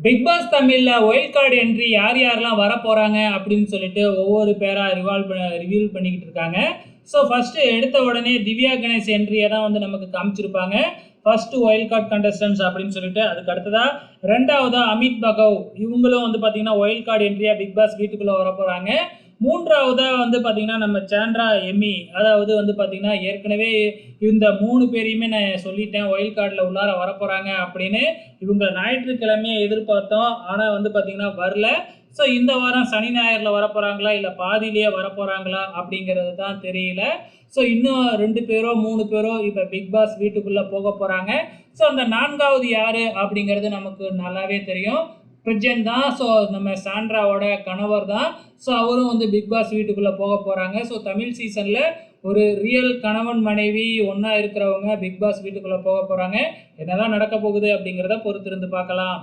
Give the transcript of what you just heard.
Big pass தமிழ்ல wild card entry யார் யாரெல்லாம் வர போறாங்க அப்படின்னு சொல்லிட்டு ஒவ்வொரு பேரா ரிவீல் பண்ணிக்கிட்டு இருக்காங்க. ஸோ ஃபர்ஸ்ட் எடுத்த உடனே திவ்யா கணேஷ் என்ட்ரியை தான் வந்து நமக்கு காமிச்சிருப்பாங்க. ஃபர்ஸ்ட் ஒயில்ட் கார்டு கண்டஸ்டன்ஸ் அப்படின்னு சொல்லிட்டு, அதுக்கு அடுத்ததா ரெண்டாவதா அமித் பகவ், இவங்களும் வந்து பார்த்தீங்கன்னா ஒயில்ட் கார்டு என்ட்ரியா பிக் பாஸ் வீட்டுக்குள்ள வர போறாங்க. மூன்றாவதா வந்து பார்த்தீங்கன்னா நம்ம சாண்ட்ரா எம்மி, அதாவது வந்து பார்த்தீங்கன்னா ஏற்கனவே இந்த 3 பேரையுமே நான் சொல்லிட்டேன் ஒயில்ட் கார்டில் உள்ளார வரப்போகிறாங்க அப்படின்னு. இவங்க ஞாயிற்றுக்கிழமையே எதிர்பார்த்தோம், ஆனால் வந்து பார்த்தீங்கன்னா வரல. ஸோ இந்த வாரம் சனி ஞாயிறில் வரப்போகிறாங்களா இல்லை பாதியிலேயே வரப்போகிறாங்களா அப்படிங்கிறது தான் தெரியல. ஸோ இன்னும் 2 பேரோ 3 பேரோ இப்போ பிக் பாஸ் வீட்டுக்குள்ளே போக போகிறாங்க. ஸோ அந்த 4வது யார் அப்படிங்கிறது நமக்கு நல்லாவே தெரியும், பிரஜன் தான். ஸோ நம்ம சாண்ட்ராவோட கணவர் தான். ஸோ அவரும் வந்து பிக் பாஸ் வீட்டுக்குள்ளே போக போகிறாங்க. ஸோ தமிழ் சீசனில் ஒரு ரியல் கணவன் மனைவி ஒன்றா இருக்கிறவங்க பிக் பாஸ் வீட்டுக்குள்ளே போக போகிறாங்க. என்னதான் நடக்க போகுது அப்படிங்கிறத பொறுத்திருந்து பார்க்கலாம்.